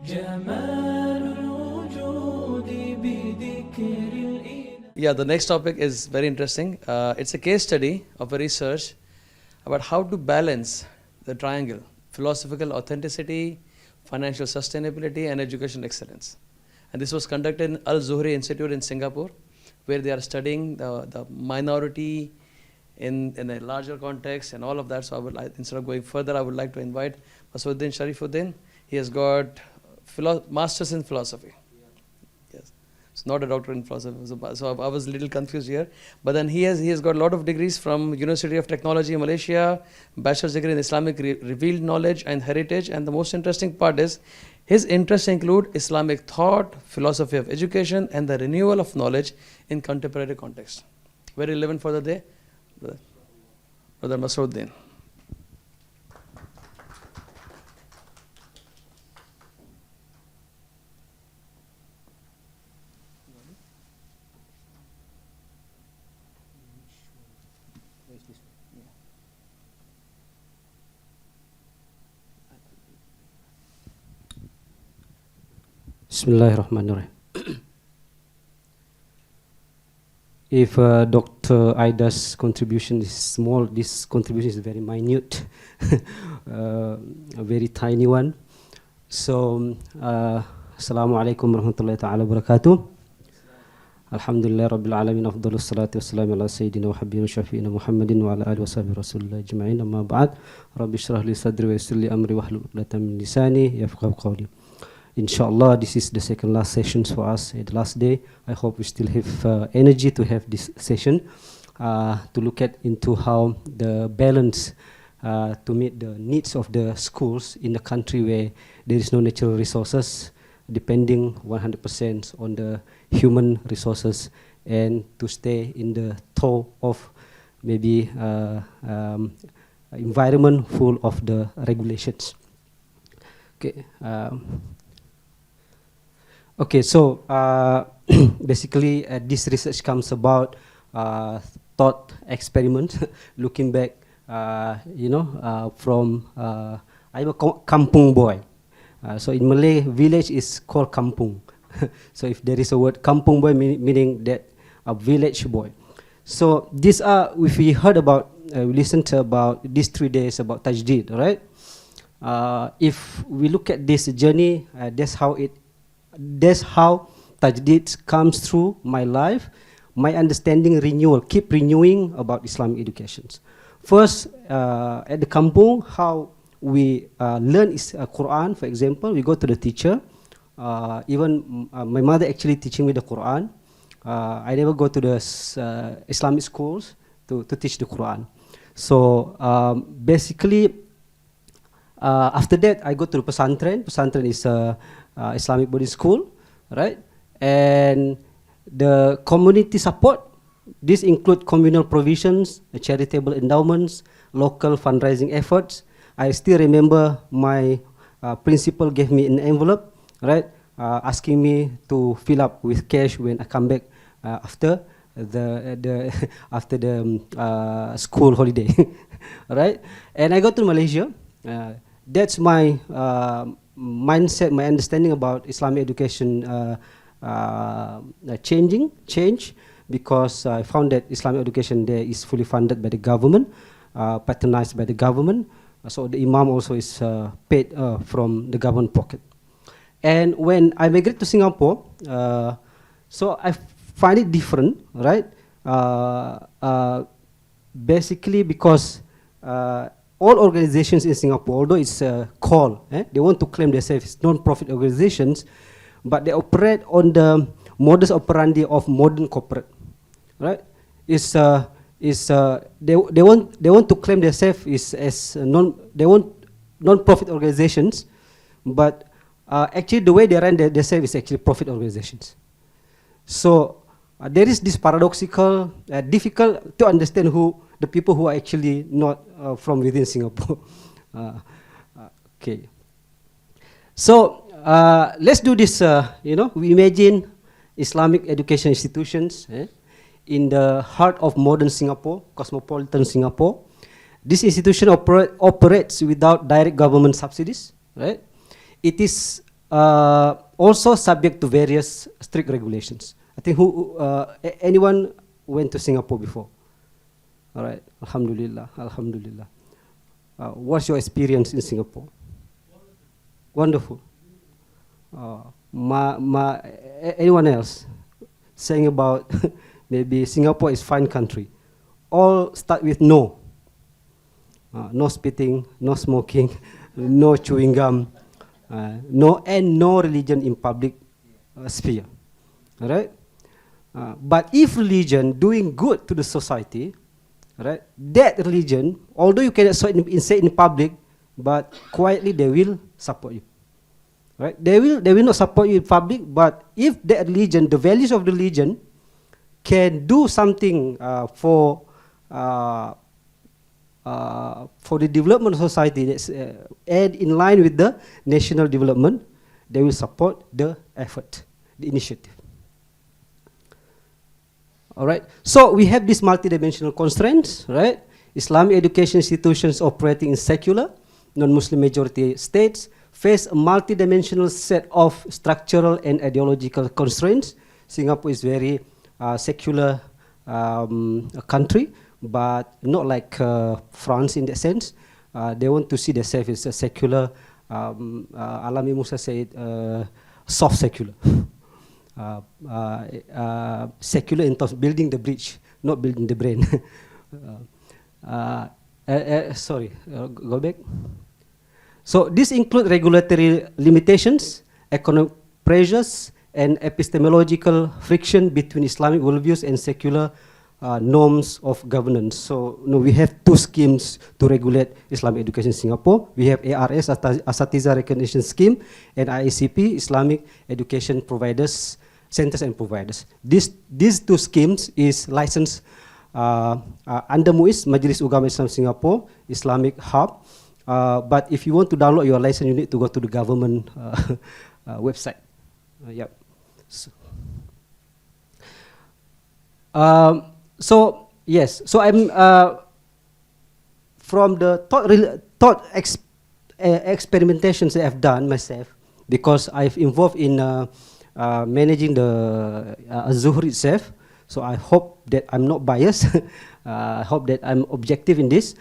Yeah, the next topic is very interesting. It's a case study of a research about how to balance the triangle: philosophical authenticity, financial sustainability, and education excellence. And this was conducted in Al-Zuhri Institute in Singapore, where they are studying the minority in a larger context and all of that. So instead of going further, I would like to invite Masuddin Sharifuddin. He has got masters in philosophy. Yes, it's not a doctor in philosophy. So I was a little confused here. But then he has got a lot of degrees from University of Technology in Malaysia, bachelor's degree in Islamic revealed knowledge and heritage. And the most interesting part is his interests include Islamic thought, philosophy of education, and the renewal of knowledge in contemporary context. Very relevant for the day, Brother Masuddin. Bismillahirrahmanirrahim. If Dr. Aida's contribution is small, this contribution is very minute, a very tiny one. So, Assalamu alaikum warahmatullahi ta'ala wabarakatuh. Alhamdulillah Rabbil Alamin, afdalus salatu wassalamu ala Sayyidina wa Habibina Shafi'ina Muhammadin wa ala alihi wa sahbihi Rasulullah ajma'in, amma ba'd. Rabbi shrah li sadri wa yassir li amri wahlul 'uqdatam min lisani yafqahu qawli. Inshallah, this is the second last session for us, the last day. I hope we still have energy to have this session, to look at into how the balance to meet the needs of the schools in a country where there is no natural resources, depending 100% on the human resources, and to stay in the toe of maybe environment full of the regulations. Okay. Okay, so basically this research comes about thought experiment, looking back, from I'm a kampung boy. So in Malay, village is called kampung. So if there is a word kampung boy, meaning that a village boy. So these are, if we heard about, we listened to about these 3 days about Tajdeed, right? If we look at this journey, that's how Tajdeed comes through my life, my understanding renewal, keep renewing about Islamic educations. First, at the kampung, how we learn Quran, for example, we go to the teacher. Even my mother actually teaching me the Quran. I never go to the Islamic schools to teach the Quran. So basically, after that, I go to the pesantren. Pesantren is a Islamic boarding school, right? And the community support, this include communal provisions, charitable endowments, local fundraising efforts. I still remember my principal gave me an envelope, right, asking me to fill up with cash when I come back after the after the school holiday, right? And I go to Malaysia. That's my mindset, my understanding about Islamic education change, because I found that Islamic education there is fully funded by the government, patronized by the government. So the imam also is paid from the government pocket. And when I migrate to Singapore, so I find it different, right? Basically because all organizations in Singapore, although it's called, they want to claim themselves non-profit organizations, but they operate on the modus operandi of modern corporate, right? They want to claim themselves as non-profit organizations, but actually the way they run themselves is actually profit organizations. So there is this paradoxical, difficult to understand the people who are actually not from within Singapore. Okay. So let's do this. We imagine Islamic education institutions in the heart of modern Singapore, cosmopolitan Singapore. This institution operates without direct government subsidies, right? It is also subject to various strict regulations. I think anyone went to Singapore before? All right, Alhamdulillah, Alhamdulillah. What's your experience in Singapore? Wonderful. Anyone else saying about maybe Singapore is fine country? All start with no. No spitting, no smoking, no chewing gum, no religion in public sphere. All right. But if religion doing good to the society, right, that religion, although you cannot say in public, but quietly they will support you. Right? They will not support you in public, but if that religion, the values of the religion, can do something for the development of society that's and in line with the national development, they will support the effort, the initiative. All right. So we have these multidimensional constraints, right? Islamic education institutions operating in secular, non-Muslim majority states face a multidimensional set of structural and ideological constraints. Singapore is very secular country, but not like France in that sense. They want to see themselves as a secular. Alami Musa said, soft secular. Secular in terms of building the bridge, not building the brain. Sorry, go back. So this includes regulatory limitations, economic pressures, and epistemological friction between Islamic worldviews and secular norms of governance. So we have two schemes to regulate Islamic education in Singapore. We have ARS, Asatiza Recognition Scheme, and IACP, Islamic Education Providers, Centers and Providers. These two schemes is licensed under MUIS, Majlis Ugama Islam Singapore, Islamic Hub. But if you want to download your license, you need to go to the government website. Yep. So yes, so I'm from the thought experimentations that I've done myself, because I've involved in managing the Zuhur itself. So I hope that I'm not biased. I hope that I'm objective in this.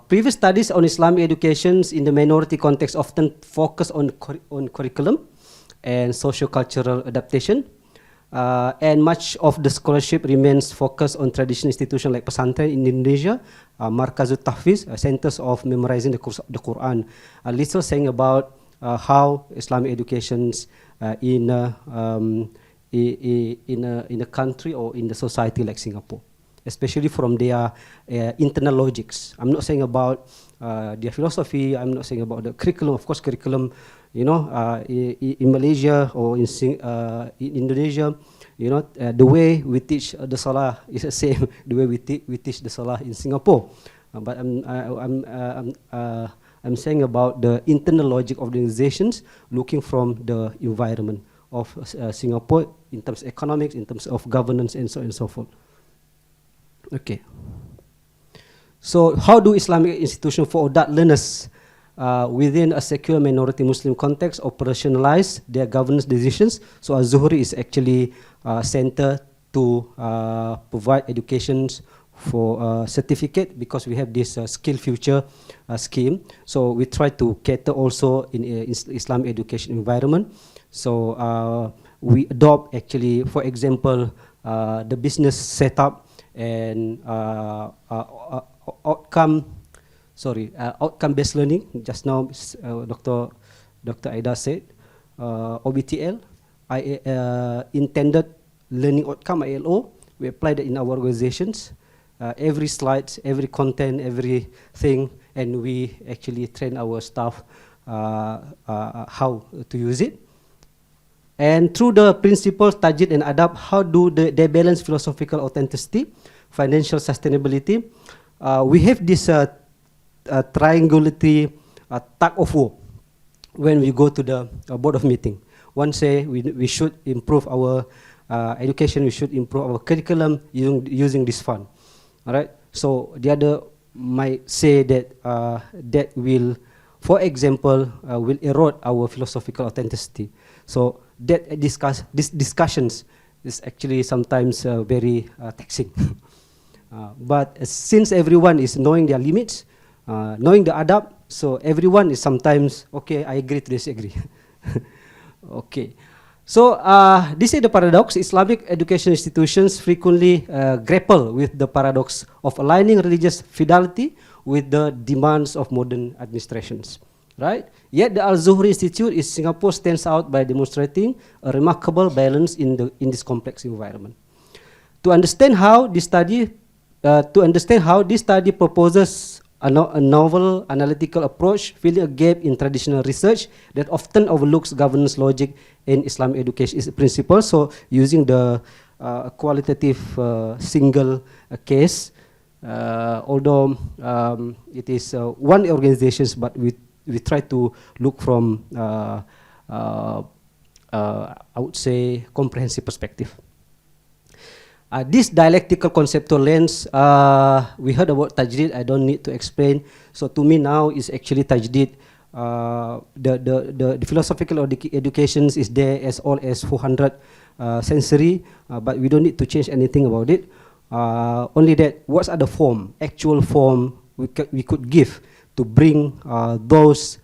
Previous studies on Islamic educations in the minority context often focus on curriculum and socio-cultural adaptation. And much of the scholarship remains focused on traditional institutions like pesantren in Indonesia, Markazut Tahfiz, centers of memorizing the Quran. A little saying about how Islamic educations in a country or in the society like Singapore, especially from their internal logics. I'm not saying about their philosophy. I'm not saying about the curriculum. Of course, curriculum, in Malaysia or in Indonesia, the way we teach the Salah is the same the way we teach the Salah in Singapore. But I'm saying about the internal logic of the organizations, looking from the environment of Singapore in terms of economics, in terms of governance, and so on and so forth. Okay. So how do Islamic institutions for adult learners within a secular minority Muslim context operationalize their governance decisions? So Az-Zuhri is actually a center to provide educations for certificate, because we have this skill future scheme. So we try to cater also in Islamic education environment. So we adopt actually, for example, the business setup and outcome-based learning. Just now, Dr. Aida said, OBTL, intended learning outcome, ILO. We apply that in our organizations. Every slide, every content, everything, and we actually train our staff how to use it. And through the principles Tajid and Adab, how do they balance philosophical authenticity, financial sustainability? We have this triangulatory tug of war when we go to the board of meeting. One say we should improve our education, we should improve our curriculum using this fund. All right. So the other might say that that will for example, will erode our philosophical authenticity. So that these discussions is actually sometimes very taxing. But since everyone is knowing their limits, knowing the adab, so everyone is sometimes, okay, I agree to disagree. Okay. So this is the paradox. Islamic education institutions frequently grapple with the paradox of aligning religious fidelity with the demands of modern administrations, right? Yet the Al-Zuhri Institute in Singapore stands out by demonstrating a remarkable balance in this complex environment. To understand how this study proposes a novel analytical approach, filling a gap in traditional research that often overlooks governance logic in Islamic education principles. So using the qualitative single case, although it is one organization, but we try to look from I would say comprehensive perspective. This dialectical conceptual lens, we heard about tajdid, I don't need to explain. So to me now is actually tajdid. The philosophical education is there as old as 400 century, but we don't need to change anything about it. Only that, what are the actual form we could give to bring those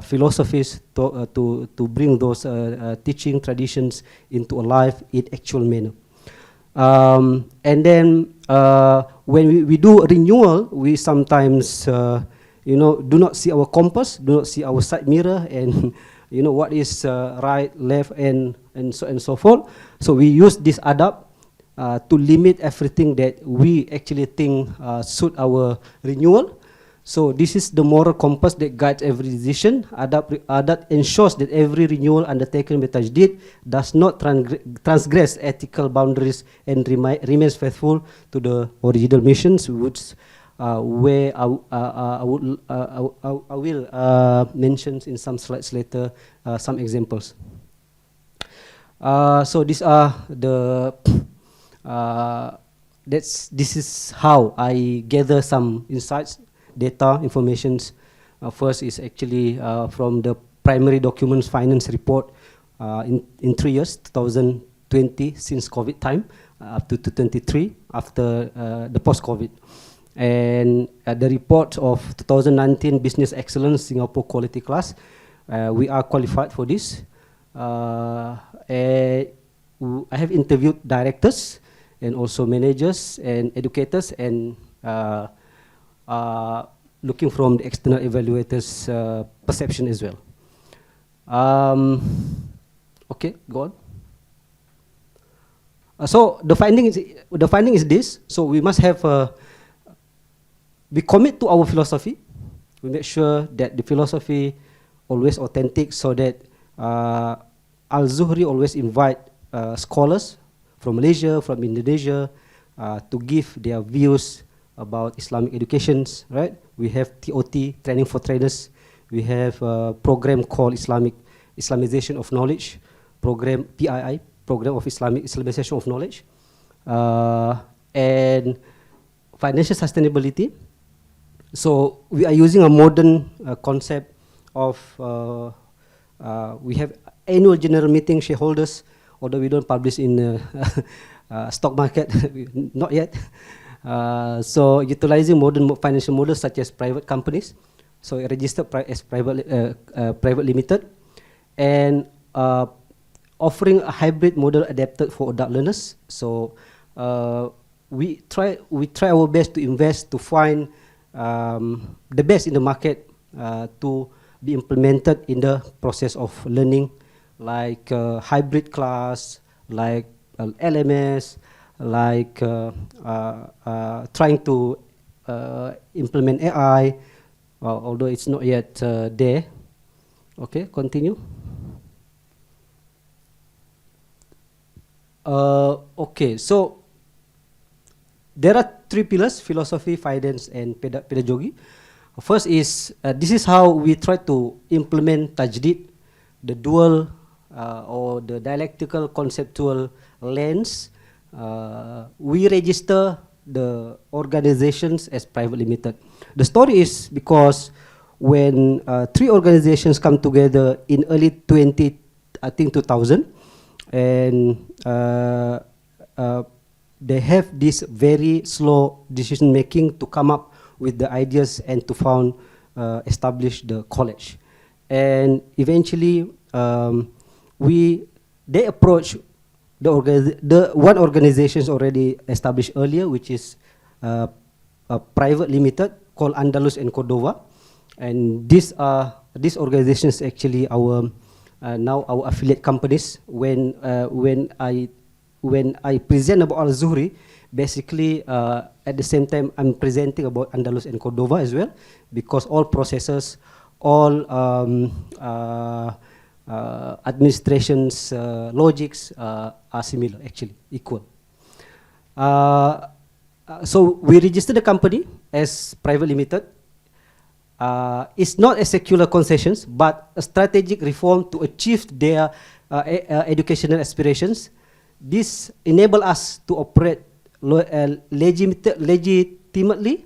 philosophies to bring those teaching traditions into a life in actual manner. And then when we do renewal, we sometimes do not see our compass, do not see our side mirror, and what is right, left, and so forth. So we use this adab to limit everything that we actually think suit our renewal. So this is the moral compass that guides every decision. Adab ensures that every renewal undertaken by tajdid does not transgress ethical boundaries and remains faithful to the original missions, which where I will mention in some slides later some examples. So these are the this is how I gather some insights, data, informations. First is actually from the primary documents finance report in 3 years, 2020 since COVID time up to 2023 after the post-COVID. And the report of 2019 Business Excellence Singapore Quality Class, we are qualified for this. I have interviewed directors and also managers and educators, and looking from the external evaluators' perception as well. Okay, go on. So the finding is this. So we must have we commit to our philosophy. We make sure that the philosophy always authentic, so that Al-Zuhri always invite scholars from Malaysia, from Indonesia, to give their views about Islamic educations, right? We have TOT, Training for Trainers. We have a program called Islamization of Knowledge, program PII, Program of Islamization of Knowledge, and financial sustainability. So we are using a modern concept of, we have annual general meeting shareholders, although we don't publish in stock market, not yet. So utilizing modern financial models such as private companies, so registered as private limited, and offering a hybrid model adapted for adult learners. So we try our best to invest to find the best in the market to be implemented in the process of learning, like hybrid class, like LMS, like trying to implement AI, although it's not yet there. Okay, continue. Okay, so there are 3 pillars: philosophy, finance, and pedagogy. First is, this is how we try to implement tajdid, the dual or the dialectical conceptual lens. We register the organizations as private limited. The story is because when three organizations come together in early 2000, and they have this very slow decision making to come up with the ideas and to establish the college. And eventually, they approach the one organization already established earlier, which is a private limited called Andalus and Cordova, and these organizations actually our now our affiliate companies. When I present about Al Zuhri, basically at the same time I'm presenting about Andalus and Cordova as well, because all processes, all administration's logics are similar, actually equal. So we registered the company as private limited. It's not a secular concessions, but a strategic reform to achieve their educational aspirations. This enable us to operate legitimately,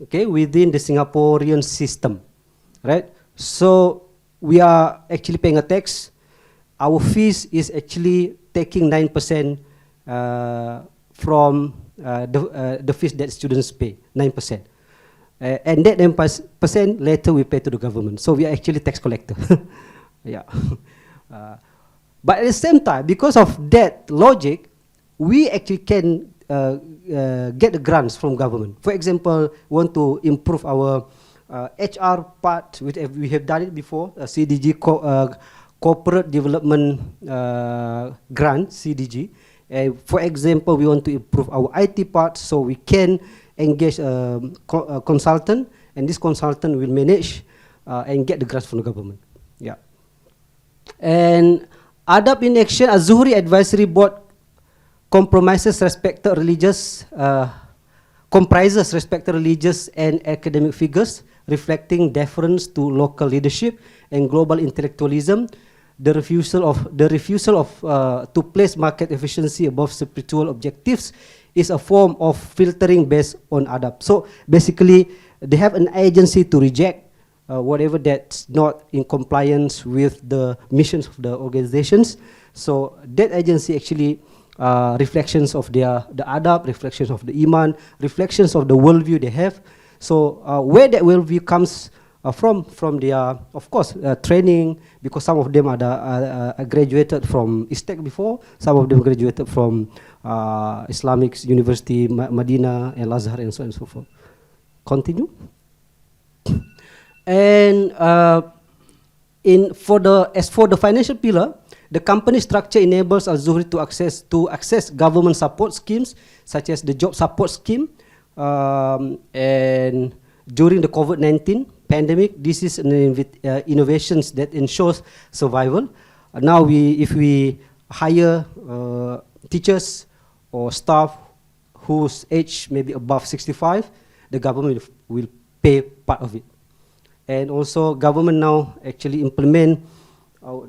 okay, within the Singaporean system, right? So we are actually paying a tax. Our fees is actually taking 9% from the fees that students pay, 9%. And that 9% later we pay to the government. So we are actually tax collector. Yeah. But at the same time, because of that logic, we actually can get the grants from government. For example, want to improve our HR part. We have done it before. CDG Corporate Development Grant, CDG. For example, we want to improve our IT part, so we can engage a consultant, and this consultant will manage and get the grants from the government. Yeah. And Adab in Action, a Zuhri Advisory Board comprises respected religious and academic figures, reflecting deference to local leadership and global intellectualism. The refusal of to place market efficiency above spiritual objectives is a form of filtering based on adab. So basically, they have an agency to reject whatever that's not in compliance with the missions of the organizations. So that agency actually reflections of the adab, reflections of the iman, reflections of the worldview they have. So where that worldview comes from their, of course, training, because some of them are graduated from ISTEC before, some of them graduated from Islamic University, Medina, and Al-Azhar, and so on and so forth. Continue. And as for the financial pillar, the company structure enables Al Zuhri to access government support schemes, such as the job support scheme, and during the COVID-19 pandemic, this is an innovations that ensures survival. Now, if we hire teachers or staff whose age may be above 65, the government will pay part of it. And also, government now actually implement,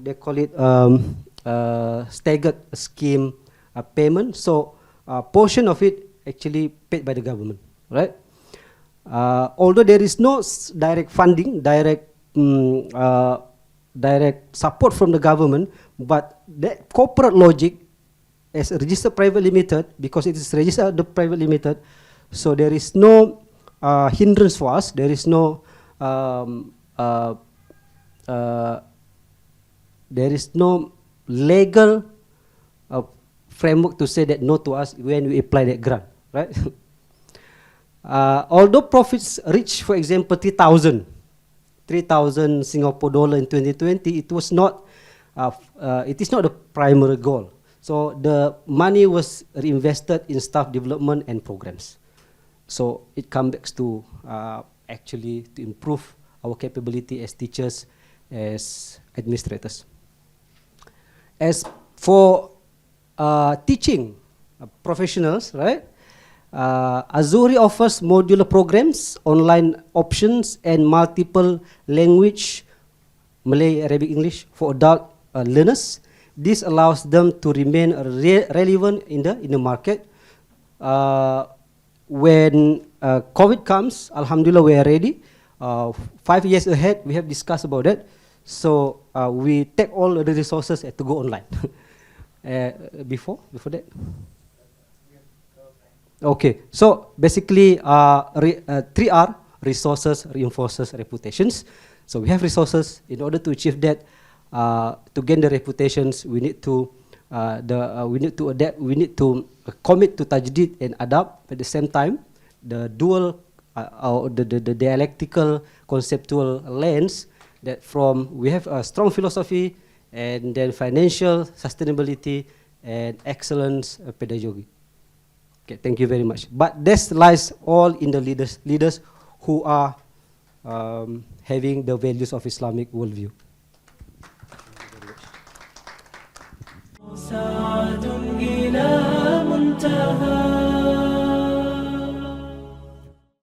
they call it staggered scheme payment. So, a portion of it actually paid by the government, right? Although there is no direct funding, direct support from the government, but that corporate logic as a registered private limited, because it is registered the private limited, so there is no hindrance for us. There is no legal framework to say that no to us when we apply that grant, right? Although profits reach, for example, 3,000 Singapore dollar in 2020, it was not. It is not the primary goal. So the money was reinvested in staff development and programs. So it comes back to actually to improve our capability as teachers, as administrators. As for teaching professionals, right? Azuri offers modular programs, online options, and multiple language, Malay, Arabic, English, for adult learners. This allows them to remain relevant in the market. When COVID comes, Alhamdulillah, we are ready. 5 years ahead, we have discussed about that. So we take all the resources to go online. Before that? Okay, so basically 3R, resources, reinforces, reputations. So we have resources. In order to achieve that, to gain the reputations, we need to we need to adapt, we need to commit to tajdid and adapt at the same time. The dual or the dialectical conceptual lens, that from we have a strong philosophy and then financial sustainability and excellence pedagogy. Okay, thank you very much. But this lies all in the leaders who are having the values of Islamic worldview.